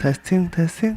Testing, testing.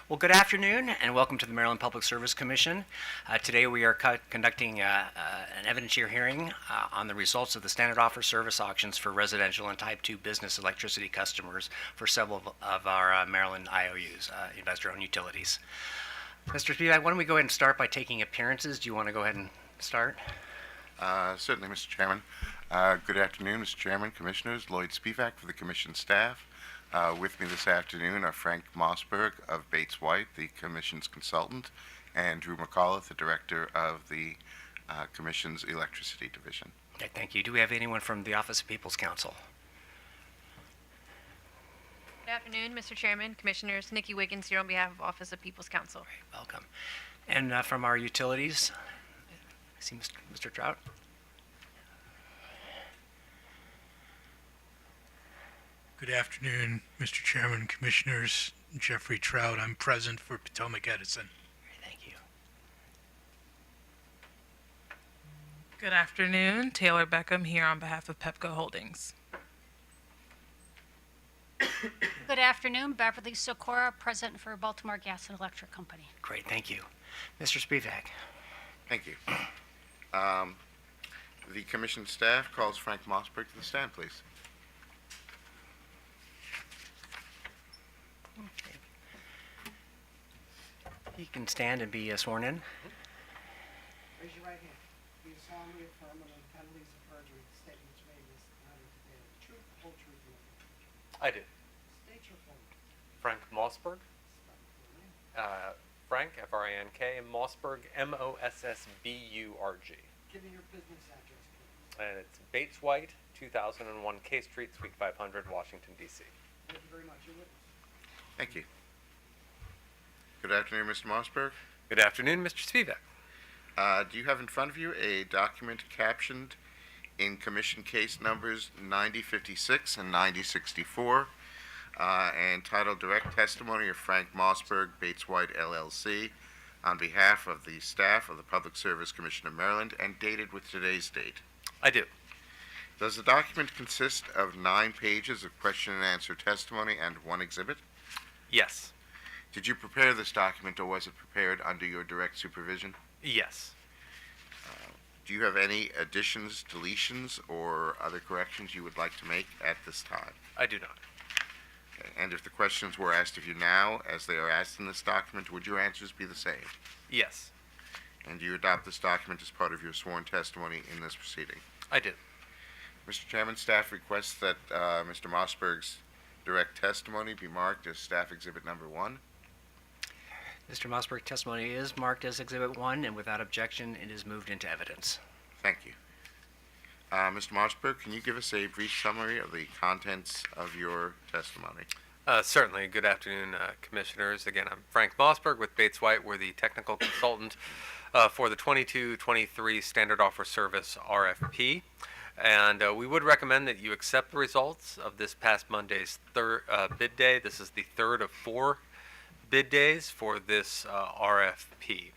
Well, good afternoon and welcome to the Maryland Public Service Commission. Today we are conducting an evidentiary hearing on the results of the standard offer service auctions for residential and type 2 business electricity customers for several of our Maryland IOUs, investor-owned utilities. Mr. Spivak, why don't we go ahead and start by taking appearances? Do you want to go ahead and start? Certainly, Mr. Chairman. Good afternoon, Mr. Chairman, Commissioners. Lloyd Spivak for the Commission staff. With me this afternoon are Frank Mossberg of Bates White, the Commission's consultant, and Drew McAuliffe, the Director of the Commission's Electricity Division. Okay, thank you. Do we have anyone from the Office of People's Counsel? Good afternoon, Mr. Chairman, Commissioners. Nikki Wiggins here on behalf of Office of People's Counsel. Great, welcome. And from our utilities, I see Mr. Trout. Good afternoon, Mr. Chairman, Commissioners. Jeffrey Trout. I'm present for Potomac Edison. Thank you. Good afternoon. Taylor Beckham here on behalf of Pepco Holdings. Good afternoon, Beverly Socorro, present for Baltimore Gas and Electric Company. Great, thank you. Mr. Spivak. Thank you. The commission staff calls Frank Mossberg to the stand, please. You can stand and be sworn in. Raise your right hand. Do you solemnly affirm under the penalties of perjury the statements made in this matter today are the truth, the whole truth, and nothing but the truth? I do. State your full name. Frank Mossberg. Spell your full name. Frank, F-R-A-N-K, Mossberg, M-O-S-S-B-U-R-G. Give me your business address, please. And it's Bates White, 2001 K Street, Suite 500, Washington, D.C. Thank you very much. Your witness. Thank you. Good afternoon, Mr. Mossberg. Good afternoon, Mr. Spivak. Do you have in front of you a document captioned in commission case numbers 9056 and 9064, entitled Direct Testimony of Frank Mossberg, Bates White, LLC, on behalf of the staff of the Public Service Commission of Maryland, and dated with today's date? I do. Does the document consist of 9 pages of question and answer testimony and 1 exhibit? Yes. Did you prepare this document, or was it prepared under your direct supervision? Yes. Do you have any additions, deletions, or other corrections you would like to make at this time? I do not. Okay. And if the questions were asked of you now, as they are asked in this document, would your answers be the same? Yes. And do you adopt this document as part of your sworn testimony in this proceeding? I do. Mr. Chairman, staff requests that Mr. Mossberg's direct testimony be marked as Staff Exhibit Number 1. Mr. Mossberg, testimony is marked as Exhibit 1, and without objection, it is moved into evidence. Thank you. Mr. Mossberg, can you give us a brief summary of the contents of your testimony? Certainly. Good afternoon, Commissioners. Again, I'm Frank Mossberg with Bates White. We're the technical consultant for the 22-23 Standard Offer Service RFP. And we would recommend that you accept the results of this past Monday's bid day. This is the third of 4 bid days for this RFP.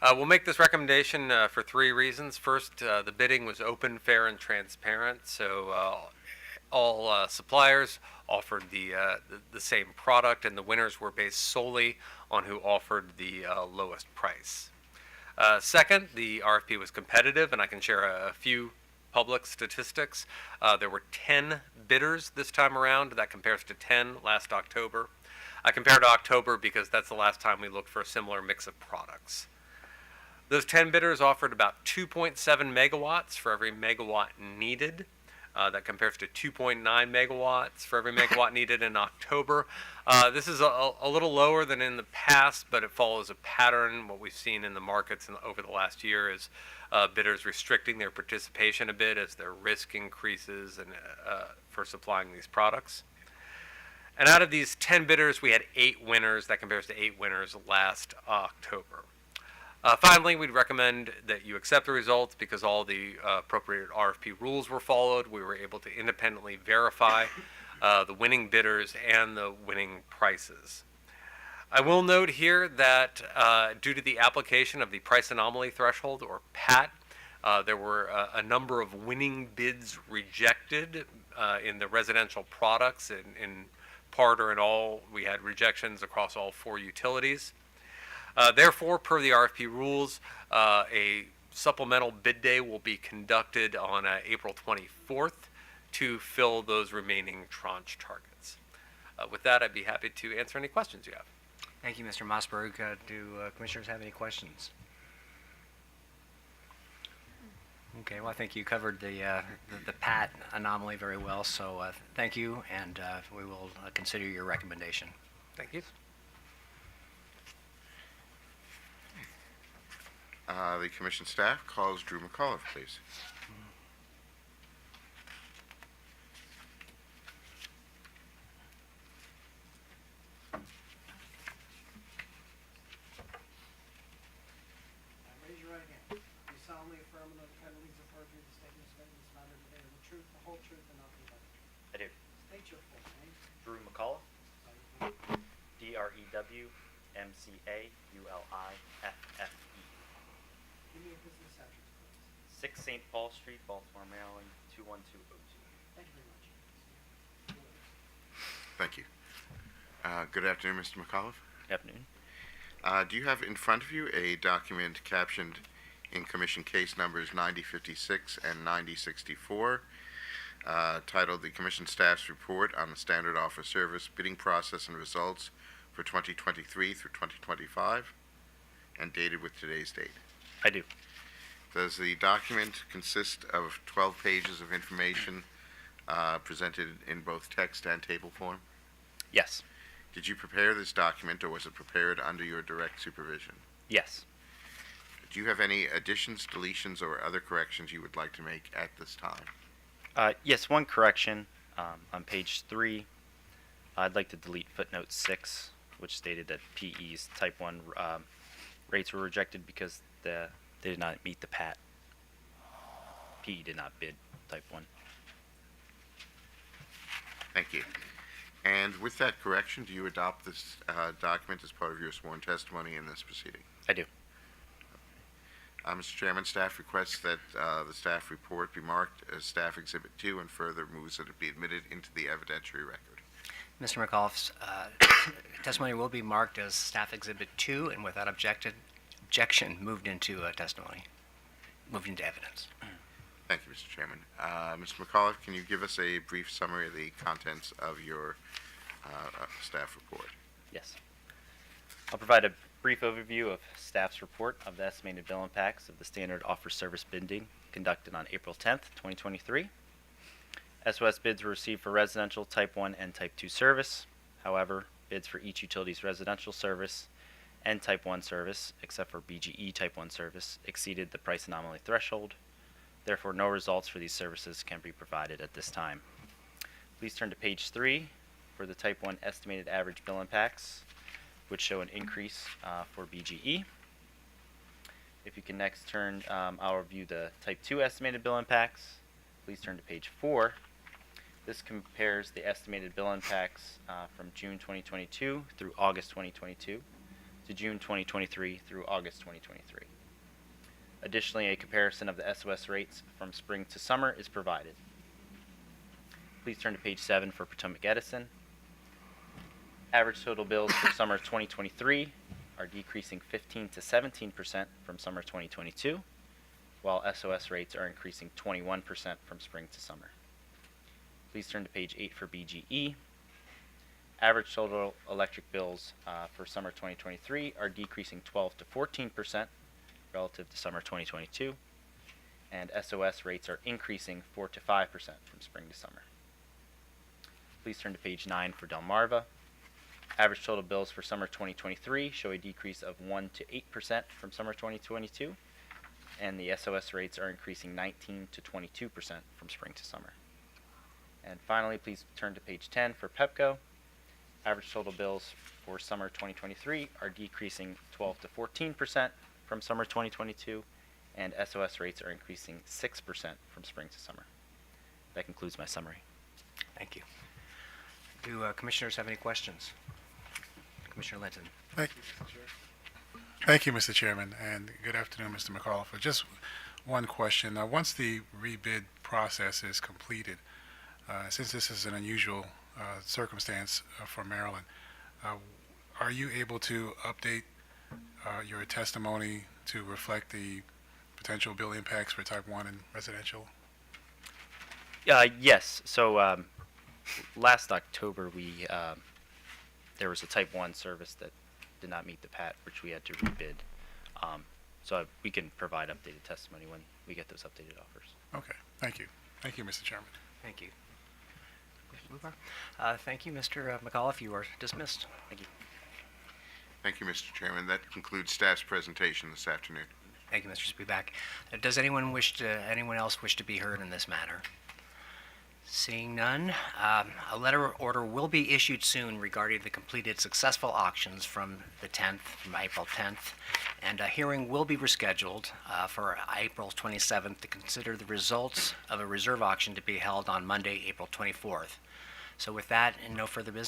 We'll make this recommendation for 3 reasons. First, the bidding was open, fair, and transparent, so all suppliers offered the same product, and the winners were based solely on who offered the lowest price. Second, the RFP was competitive, and I can share a few public statistics. There were 10 bidders this time around. That compares to 10 last October. I compared to October because that's the last time we looked for a similar mix of products. Those 10 bidders offered about 2.7 megawatts for every megawatt needed. That compares to 2.9 megawatts for every megawatt needed in October. This is a little lower than in the past, but it follows a pattern. What we've seen in the markets over the last year is bidders restricting their participation a bit as their risk increases and for supplying these products. And out of these 10 bidders, we had 8 winners. That compares to 8 winners last October. Finally, we'd recommend that you accept the results because all the appropriate RFP rules were followed. We were able to independently verify the winning bidders and the winning prices. I will note here that due to the application of the price anomaly threshold, or PAT, there were a number of winning bids rejected in the residential products. In part or in all, we had rejections across all 4 utilities. Therefore, per the RFP rules, a supplemental bid day will be conducted on April 24th to fill those remaining tranche targets. With that, I'd be happy to answer any questions you have. Thank you, Mr. Mossberg. Do commissioners have any questions? Okay, well, I think you covered the PAT anomaly very well, so thank you, and we will consider your recommendation. Thank you. The commission staff calls Drew McCullough, please. Raise your right hand. Do you solemnly affirm under the penalties of perjury the statements made in this matter today are the truth, the whole truth, and nothing but the truth? I do. State your full name. Drew McCullough, Spell your name. DREWMCAULIFFE. Give me a business address, please. 6 St. Paul Street, Baltimore, Maryland, 21202. Thank you very much. Thank you. Good afternoon, Mr. McAuliffe. Afternoon. Do you have in front of you a document captioned in Commission Case Numbers 9056 and 9064, titled The Commission Staff's Report on the Standard Offer Service Bidding Process and Results for 2023 through 2025, and dated with today's date? I do. Does the document consist of 12 pages of information presented in both text and table form? Yes. Did you prepare this document, or was it prepared under your direct supervision? Yes. Do you have any additions, deletions, or other corrections you would like to make at this time? Yes, one correction. On page 3, I'd like to delete footnote 6, which stated that PE's Type 1 rates were rejected because they did not meet the PAT. PE did not bid Type 1. Thank you. And with that correction, do you adopt this document as part of your sworn testimony in this proceeding? I do. Mr. Chairman, staff requests that the staff report be marked as Staff Exhibit 2 and further moves that it be admitted into the evidentiary record. Mr. McAuliffe's testimony will be marked as Staff Exhibit 2 and without objection moved into testimony, moved into evidence. Thank you, Mr. Chairman. Mr. McAuliffe, can you give us a brief summary of the contents of your staff report? Yes. I'll provide a brief overview of staff's report of the estimated bill impacts of the standard offer service bidding conducted on April 10th, 2023. SOS bids were received for residential Type 1 and Type 2 service. However, bids for each utility's residential service and Type 1 service, except for BGE Type 1 service, exceeded the price anomaly threshold. Therefore, no results for these services can be provided at this time. Please turn to page 3 for the Type 1 estimated average bill impacts, which show an increase for BGE. If you can next turn, I'll review the Type 2 estimated bill impacts. Please turn to page 4. This compares the estimated bill impacts from June 2022 through August 2022 to June 2023 through August 2023. Additionally, a comparison of the SOS rates from spring to summer is provided. Please turn to page 7 for Potomac Edison. Average total bills for summer 2023 are decreasing 15 to 17% from summer 2022, while SOS rates are increasing 21% from spring to summer. Please turn to page 8 for BGE. Average total electric bills for summer 2023 are decreasing 12 to 14% relative to summer 2022, and SOS rates are increasing 4 to 5% from spring to summer. Please turn to page 9 for Delmarva. Average total bills for summer 2023 show a decrease of 1 to 8% from summer 2022, and the SOS rates are increasing 19 to 22% from spring to summer. And finally, please turn to page 10 for Pepco. Average total bills for summer 2023 are decreasing 12 to 14% from summer 2022, and SOS rates are increasing 6% from spring to summer. That concludes my summary. Thank you. Do commissioners have any questions? Commissioner Linton. Thank you, Mr. Chair. Thank you, Mr. Chairman, and good afternoon, Mr. McAuliffe. Just one question. Once the rebid process is completed, since this is an unusual circumstance for Maryland, are you able to update your testimony to reflect the potential bill impacts for Type 1 and residential? Yes. So last October, there was a Type 1 service that did not meet the PAT, which we had to rebid. So we can provide updated testimony when we get those updated offers. Okay. Thank you. Thank you, Mr. Chairman. Thank you. Thank you, Mr. McAuliffe. You are dismissed. Thank you. Thank you, Mr. Chairman. That concludes staff's presentation this afternoon. Thank you, Mr. Spivak. Does anyone else wish to be heard in this matter? Seeing none, a letter order will be issued soon regarding the completed successful auctions from April 10th, and a hearing will be rescheduled for April 27th to consider the results of a reserve auction to be held on Monday, April 24th. So with that and no further business,